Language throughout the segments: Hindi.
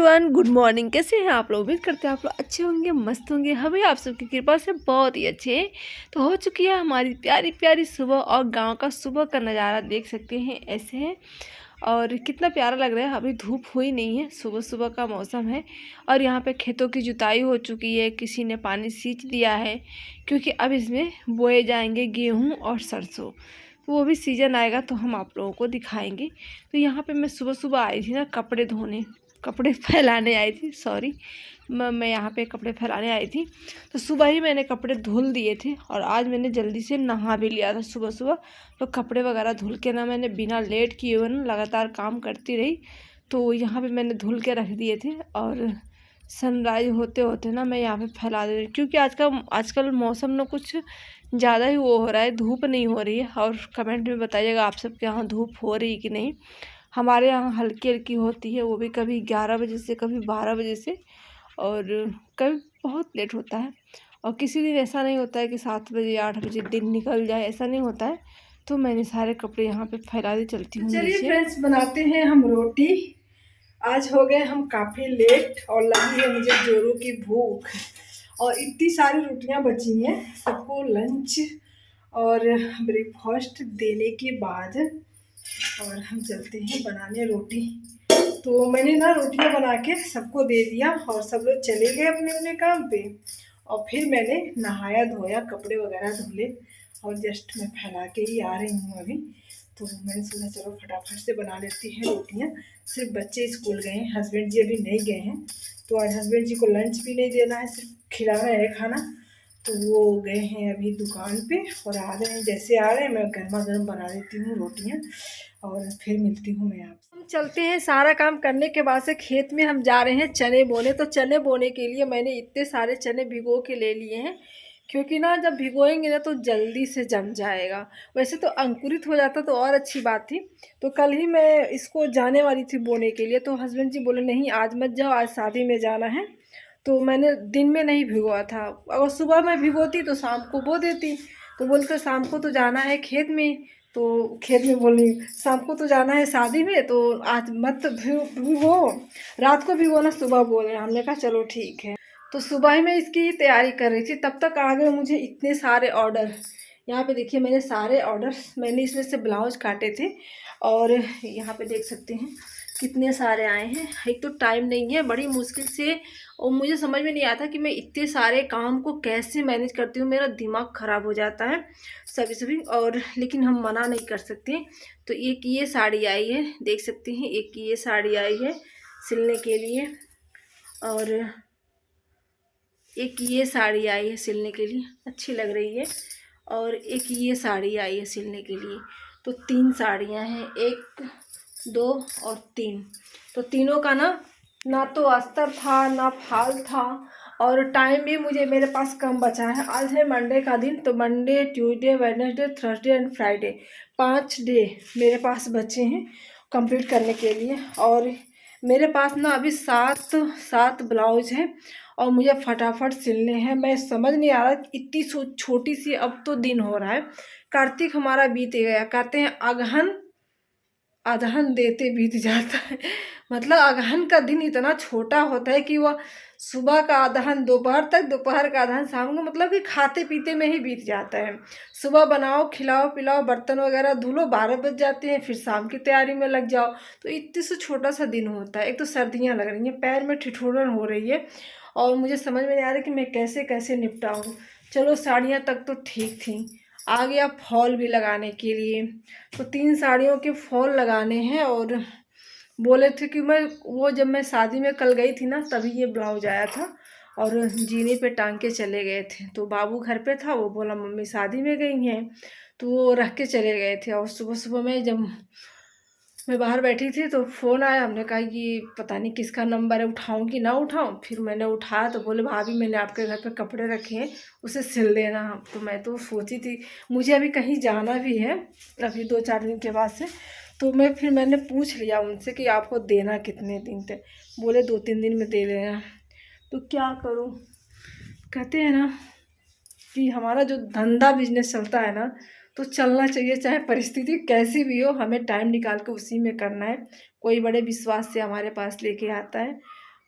Everyone, good morning. कैसे हैं आप लोग? उम्मीद करते हैं आप लोग अच्छे होंगे, मस्त होंगे। हमें आप सबकी कृपा से बहुत ही अच्छे हैं। तो हो चुकी है हमारी प्यारी प्यारी सुबह, और गांव का सुबह का नज़ारा देख सकते हैं ऐसे है। और कितना प्यारा लग रहा है। अभी धूप हुई नहीं है, सुबह सुबह का मौसम है। और यहाँ पे खेतों की जुताई हो चुकी है, किसी ने पानी सींच दिया है, क्योंकि अब इसमें बोए जाएंगे गेहूँ और सरसों। तो वो भी सीज़न आएगा तो हम आप लोगों को दिखाएंगे। तो यहाँ पे मैं सुबह सुबह आई थी ना कपड़े धोने, कपड़े फैलाने आई थी, सॉरी, मैं यहाँ पे कपड़े फैलाने आई थी। तो सुबह ही मैंने कपड़े धुल दिए थे, और आज मैंने जल्दी से नहा भी लिया था सुबह सुबह। तो कपड़े वगैरह धुल के ना मैंने बिना लेट किए हुए ना लगातार काम करती रही। तो यहाँ पे मैंने धुल के रख दिए थे, और सनराइज होते होते ना मैं यहाँ पे फैला दे रही, क्योंकि आजकल मौसम ना कुछ ज़्यादा ही वो हो रहा है, धूप नहीं हो रही है। और कमेंट में बताइएगा आप सबके यहाँ धूप हो रही कि नहीं। हमारे यहाँ हल्की हल्की होती है, वो भी कभी 11 बजे से, कभी 12 बजे से, और कभी बहुत लेट होता है। और किसी दिन ऐसा नहीं होता है कि 7 बजे 8 बजे दिन निकल जाए, ऐसा नहीं होता है। तो मैंने सारे कपड़े यहाँ पे फैला दी, चलती हूँ। चलिए फ्रेंड्स, बनाते हैं हम रोटी। आज हो गए हम काफ़ी लेट, और लगी है मुझे जोरों की भूख। और इतनी सारी रोटियां बची हैं, सबको लंच और ब्रेकफास्ट देने के बाद और हम चलते हैं बनाने रोटी। तो मैंने ना रोटियां बना के सबको दे दिया, और सब लोग चले गए अपने अपने काम पे। और फिर मैंने नहाया धोया, कपड़े वगैरह धुले, और जस्ट मैं फैला के ही आ रही हूँ अभी। तो मैंने सोचा चलो फटाफट से बना लेती हैं रोटियाँ। सिर्फ बच्चे स्कूल गए हैं, हस्बैंड जी अभी नहीं गए हैं। तो आज हस्बैंड जी को लंच भी नहीं देना है, सिर्फ खिलाना है खाना। तो वो गए हैं अभी दुकान पे, और आ रहे हैं। जैसे आ रहे हैं मैं गर्मा गर्म बना लेती हूँ रोटियाँ, और फिर मिलती हूँ मैं आपसे। हम चलते हैं, सारा काम करने के बाद से खेत में हम जा रहे हैं चने बोने। तो चने बोने के लिए मैंने इतने सारे चने भिगो के ले लिए हैं, क्योंकि ना जब भिगोएंगे ना तो जल्दी से जम जाएगा। वैसे तो अंकुरित हो जाता तो और अच्छी बात थी। तो कल ही मैं इसको जाने वाली थी बोने के लिए, तो हस्बैंड जी बोले नहीं आज मत जाओ, आज शादी में जाना है। तो मैंने दिन में नहीं भिगोआ था, अगर सुबह में भिगोती तो शाम को बो देती। तो बोलते शाम को तो जाना है खेत में। तो खेत में बोली शाम को तो जाना है शादी में, तो आज मत भिगो, रात को भिगोना, सुबह बोले। हमने कहा चलो ठीक है। तो सुबह ही मैं इसकी तैयारी कर रही थी, तब तक आ गए मुझे इतने सारे ऑर्डर। यहाँ पे देखिए मैंने सारे ऑर्डर्स, मैंने इसमें से ब्लाउज काटे थे, और यहाँ पे देख सकते हैं कितने सारे आए हैं। एक तो टाइम नहीं है, बड़ी मुश्किल से, और मुझे समझ में नहीं आता कि मैं इतने सारे काम को कैसे मैनेज करती हूँ। मेरा दिमाग ख़राब हो जाता है सभी और, लेकिन हम मना नहीं कर सकते। तो एक ये साड़ी आई है, देख सकते हैं, एक ये साड़ी आई है सिलने के लिए, और एक ये साड़ी आई है सिलने के लिए, अच्छी लग रही है। और एक ये साड़ी आई है सिलने के लिए। तो 3 साड़ियाँ हैं, 1 2 और 3। तो तीनों का ना तो अस्तर था ना फाल था, और टाइम भी मुझे मेरे पास कम बचा है। आज है मंडे का दिन, तो Monday Tuesday Wednesday Thursday and Friday, 5 day मेरे पास बचे हैं कंप्लीट करने के लिए। और मेरे पास ना अभी 7 ब्लाउज हैं, और मुझे फटाफट सिलने हैं। मैं समझ नहीं आ रहा, इतनी छोटी सी अब तो दिन हो रहा है। कार्तिक हमारा बीत गया, कहते हैं अगहन अगहन देते बीत जाता है। मतलब अगहन का दिन इतना छोटा होता है कि वह सुबह का अदहन दोपहर तक, दोपहर का अदहन शाम को, मतलब कि खाते पीते में ही बीत जाता है। सुबह बनाओ, खिलाओ पिलाओ, बर्तन वगैरह धुलो, 12 बज जाते हैं, फिर शाम की तैयारी में लग जाओ। तो इतने से छोटा सा दिन होता है। एक तो सर्दियाँ लग रही हैं, पैर में ठिठुरन हो रही है, और मुझे समझ में नहीं आ रहा कि मैं कैसे कैसे निपटाऊँ। चलो साड़ियाँ तक तो ठीक थी, आ गया फॉल भी लगाने के लिए। तो 3 साड़ियों के फॉल लगाने हैं, और बोले थे कि जब मैं शादी में कल गई थी ना, तभी ये ब्लाउज आया था, और जीने पे टांग के चले गए थे। तो बाबू घर पे था, वो बोला मम्मी शादी में गई हैं, तो वो रख के चले गए थे। और सुबह सुबह में जब मैं बाहर बैठी थी तो फ़ोन आया, हमने कहा कि पता नहीं किसका नंबर है, उठाऊं कि ना उठाऊं। फिर मैंने उठाया तो बोले भाभी मैंने आपके घर पे कपड़े रखे हैं, उसे सिल देना। तो मैं तो सोची थी, मुझे अभी कहीं जाना भी है अभी 2-4 दिन के बाद से। तो मैंने पूछ लिया उनसे कि आपको देना कितने दिन तक, बोले 2-3 दिन में दे लेना। तो क्या करूँ, कहते हैं ना कि हमारा जो धंधा बिजनेस चलता है ना, तो चलना चाहिए, चाहे परिस्थिति कैसी भी हो, हमें टाइम निकाल के उसी में करना है। कोई बड़े विश्वास से हमारे पास लेके आता है,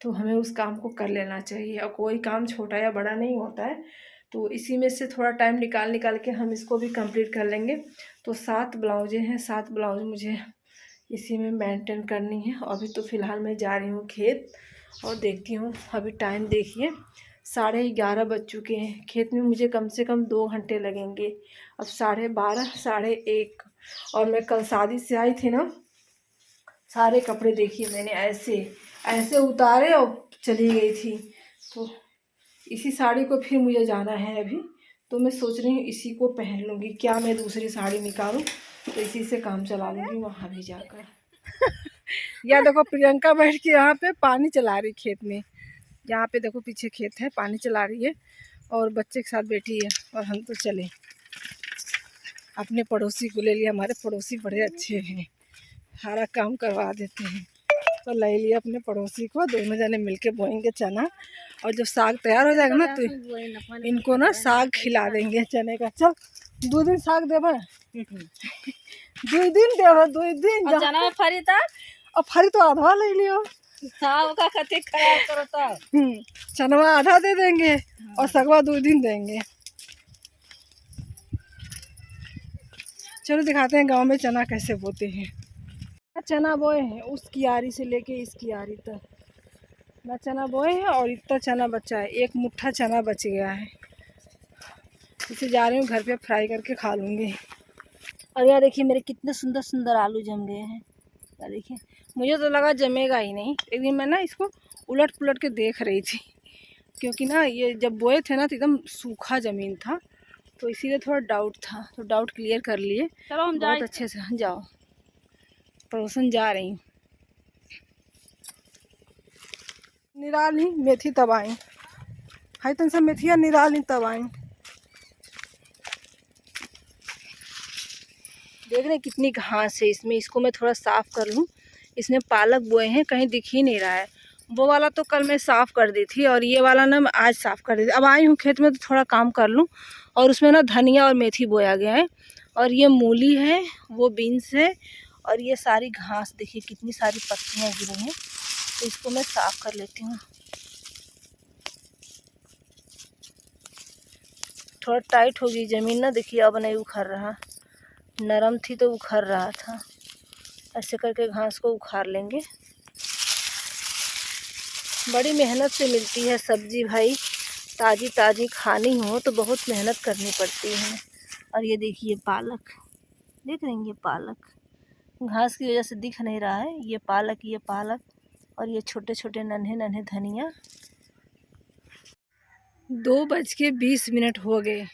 तो हमें उस काम को कर लेना चाहिए। और कोई काम छोटा या बड़ा नहीं होता है, तो इसी में से थोड़ा टाइम निकाल निकाल के हम इसको भी कंप्लीट कर लेंगे। तो 7 ब्लाउजें हैं, 7 ब्लाउज मुझे इसी में मेंटेन करनी है। अभी तो फ़िलहाल मैं जा रही हूँ खेत और देखती हूँ। अभी टाइम देखिए 11:30 बज चुके हैं। खेत में मुझे कम से कम 2 घंटे लगेंगे। अब 12:30 1:30 और मैं कल शादी से आई थी ना, सारे कपड़े देखिए मैंने ऐसे ऐसे उतारे और चली गई थी। तो इसी साड़ी को फिर मुझे जाना है अभी, तो मैं सोच रही हूँ इसी को पहन लूँगी। क्या मैं दूसरी साड़ी निकालूँ, तो इसी से काम चला लूँगी वहाँ भी जाकर। या देखो प्रियंका बैठ के यहाँ पे पानी चला रही खेत में। यहाँ पे देखो पीछे खेत है, पानी चला रही है और बच्चे के साथ बैठी है। और हम तो चले अपने पड़ोसी को ले लिया। हमारे पड़ोसी बड़े अच्छे हैं, सारा काम करवा देते हैं। तो ले लिया अपने पड़ोसी को, दोनों जने मिलके बोएंगे चना। और जब साग तैयार हो जाएगा ना तो इनको ना साग खिला देंगे चने का। चल 2 दिन साग देबा 2 दिन देबा 2 दिन चना में फरी था और फरी तो आधा ले लियो। साग का कते खराब करता। चनवा आधा दे देंगे और सगवा 2 दिन देंगे। चलो दिखाते हैं गांव में चना कैसे बोते हैं। चना बोए हैं उस कियारी से लेके इस कियारी तक ना चना बोए हैं और इतना चना बचा है। 1 मुट्ठा चना बच गया है, इसे जा रही हूँ घर पे फ्राई करके खा लूँगी। और यार देखिए मेरे कितने सुंदर सुंदर आलू जम गए हैं। यार देखिए मुझे तो लगा जमेगा ही नहीं। एक दिन मैं ना इसको उलट पुलट के देख रही थी, क्योंकि ना ये जब बोए थे ना तो एकदम सूखा ज़मीन था, तो इसीलिए थोड़ा डाउट था। तो डाउट क्लियर कर लिए। चलो हम बहुत अच्छे से जाओ। पड़ोसन जा रही हूँ। निराली मेथी तब आई हाई तन से मेथिया निराली तब आई। देख रहे कितनी घास है इसमें। इसको मैं थोड़ा साफ कर लूँ। इसमें पालक बोए हैं, कहीं दिख ही नहीं रहा है। वो वाला तो कल मैं साफ़ कर दी थी और ये वाला ना मैं आज साफ़ कर दी थी। अब आई हूँ खेत में तो थोड़ा काम कर लूँ। और उसमें ना धनिया और मेथी बोया गया है और ये मूली है, वो बीन्स है और ये सारी घास देखिए कितनी सारी पत्तियाँ गिरी हैं। तो इसको मैं साफ़ कर लेती हूँ। थोड़ा टाइट होगी ज़मीन ना, देखिए अब नहीं उखड़ रहा। नरम थी तो उखड़ रहा था। ऐसे करके घास को उखाड़ लेंगे। बड़ी मेहनत से मिलती है सब्जी भाई, ताज़ी ताज़ी खानी हो तो बहुत मेहनत करनी पड़ती है। और ये देखिए पालक, देख रही हैं ये पालक घास की वजह से दिख नहीं रहा है। ये पालक और ये छोटे छोटे नन्हे नन्हे धनिया। 2:20 हो गए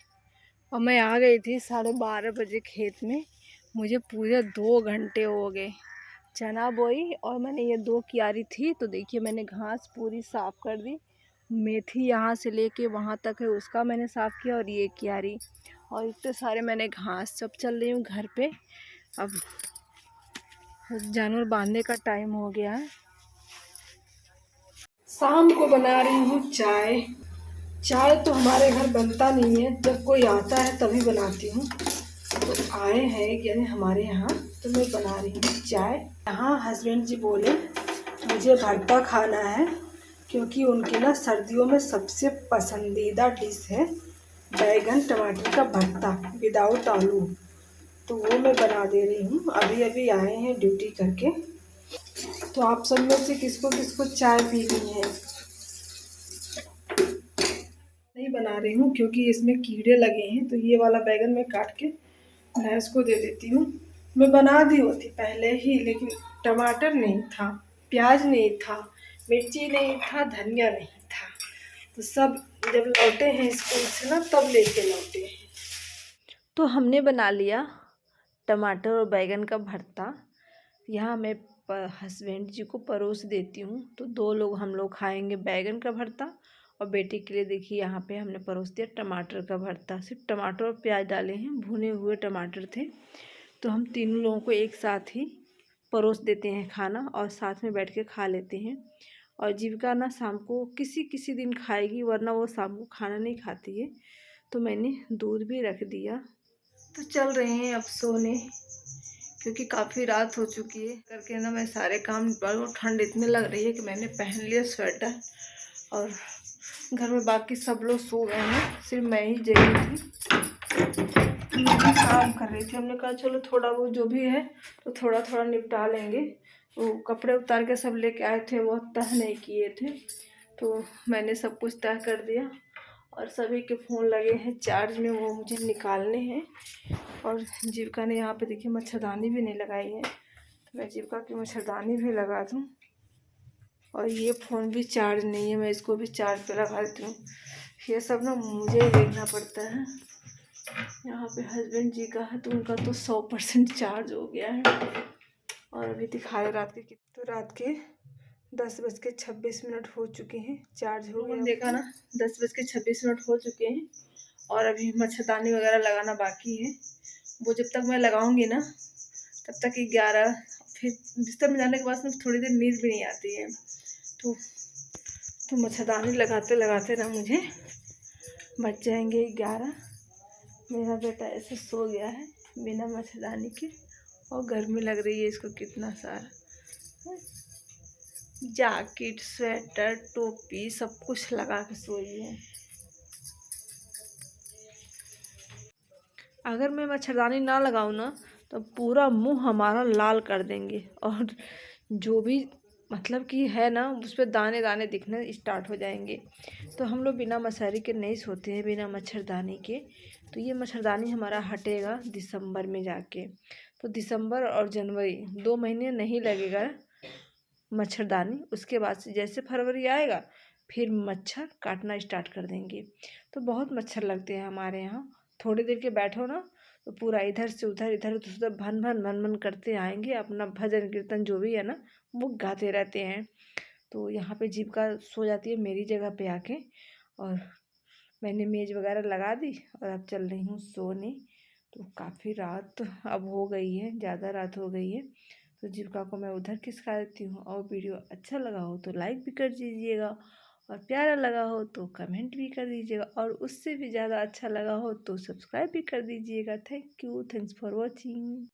और मैं आ गई थी 12:30 बजे खेत में। मुझे पूरे 2 घंटे हो गए। चना बोई और मैंने ये 2 क्यारी थी, तो देखिए मैंने घास पूरी साफ़ कर दी। मेथी यहाँ से लेके वहाँ तक है उसका मैंने साफ़ किया और ये क्यारी और इतने सारे मैंने घास। सब चल रही हूँ घर पे। अब जानवर बांधने का टाइम हो गया है। शाम को बना रही हूँ चाय। चाय तो हमारे घर बनता नहीं है, जब कोई आता है तभी बनाती हूँ। तो आए हैं यानी हमारे यहाँ, तो मैं बना रही हूँ चाय। यहाँ हस्बैंड जी बोले मुझे भरता खाना है, क्योंकि उनके ना सर्दियों में सबसे पसंदीदा डिश है बैगन टमाटर का भरता विदाउट आलू। तो वो मैं बना दे रही हूँ। अभी अभी आए हैं ड्यूटी करके। तो आप सब में से किसको किसको चाय पीनी है? नहीं बना रही हूँ क्योंकि इसमें कीड़े लगे हैं। तो ये वाला बैगन मैं काट के भैंस को दे देती हूँ। मैं बना दी होती पहले ही, लेकिन टमाटर नहीं था, प्याज नहीं था, मिर्ची नहीं था, धनिया नहीं था। तो सब जब लौटे हैं स्कूल से ना तब लेके लौटे हैं। तो हमने बना लिया टमाटर और बैगन का भरता। यहाँ मैं हस्बैंड जी को परोस देती हूँ। तो 2 लोग हम लोग खाएंगे बैगन का भरता और बेटे के लिए देखिए यहाँ पे हमने परोस दिया टमाटर का भरता। सिर्फ टमाटर और प्याज डाले हैं, भुने हुए टमाटर थे। तो हम तीनों लोगों को एक साथ ही परोस देते हैं खाना और साथ में बैठ के खा लेते हैं। और जीविका ना शाम को किसी किसी दिन खाएगी, वरना वो शाम को खाना नहीं खाती है। तो मैंने दूध भी रख दिया। तो चल रहे हैं अब सोने, क्योंकि काफ़ी रात हो चुकी है करके ना मैं सारे काम निपटा लूँ। ठंड इतनी लग रही है कि मैंने पहन लिया स्वेटर और घर में बाकी सब लोग सो गए हैं, सिर्फ मैं ही जगी थी। मैं भी काम कर रही थी, हमने कहा चलो थोड़ा बहुत जो भी है तो थोड़ा थोड़ा निपटा लेंगे। वो कपड़े उतार के सब लेके आए थे, वो तह नहीं किए थे तो मैंने सब कुछ तह कर दिया। और सभी के फ़ोन लगे हैं चार्ज में, वो मुझे निकालने हैं। और जीविका ने यहाँ पे देखिए मच्छरदानी भी नहीं लगाई है, तो मैं जीविका की मच्छरदानी भी लगा दूँ। और ये फ़ोन भी चार्ज नहीं है, मैं इसको भी चार्ज पे लगा देती हूँ। ये सब ना मुझे ही देखना पड़ता है। यहाँ पे हस्बैंड जी का है तो उनका तो 100% चार्ज हो गया है। और अभी दिखाए रात के 10:26 हो चुके हैं, चार्ज हो गया। देखा ना 10:26 हो चुके हैं और अभी मच्छरदानी वगैरह लगाना बाकी है। वो जब तक मैं लगाऊंगी ना तब तक 11, फिर बिस्तर में जाने के बाद थोड़ी देर नींद भी नहीं आती है। तो मच्छरदानी लगाते लगाते ना मुझे बच जाएंगे 11। मेरा बेटा ऐसे सो गया है बिना मच्छरदानी के और गर्मी लग रही है इसको कितना सारा। जैकेट, स्वेटर, टोपी सब कुछ लगा के सोई है। अगर मैं मच्छरदानी ना लगाऊँ ना तो पूरा मुंह हमारा लाल कर देंगे और जो भी मतलब कि है ना उस पर दाने दाने दिखने स्टार्ट हो जाएंगे। तो हम लोग बिना मशारी के नहीं सोते हैं, बिना मच्छरदानी के। तो ये मच्छरदानी हमारा हटेगा दिसंबर में जाके। तो दिसंबर और जनवरी 2 महीने नहीं लगेगा मच्छरदानी। उसके बाद से जैसे फरवरी आएगा फिर मच्छर काटना स्टार्ट कर देंगे। तो बहुत मच्छर लगते हैं हमारे यहाँ। थोड़ी देर के बैठो ना तो पूरा इधर से उधर इधर से उधर भन भन भन भन करते आएंगे, अपना भजन कीर्तन जो भी है ना वो गाते रहते हैं। तो यहाँ पे जीविका सो जाती है मेरी जगह पे आके और मैंने मेज़ वगैरह लगा दी और अब चल रही हूँ सोने। तो काफ़ी रात अब हो गई है, ज़्यादा रात हो गई है। तो जीविका को मैं उधर खिसका देती हूँ। और वीडियो अच्छा लगा हो तो लाइक भी कर दीजिएगा और प्यारा लगा हो तो कमेंट भी कर दीजिएगा और उससे भी ज़्यादा अच्छा लगा हो तो सब्सक्राइब भी कर दीजिएगा। Thank you, thanks for watching.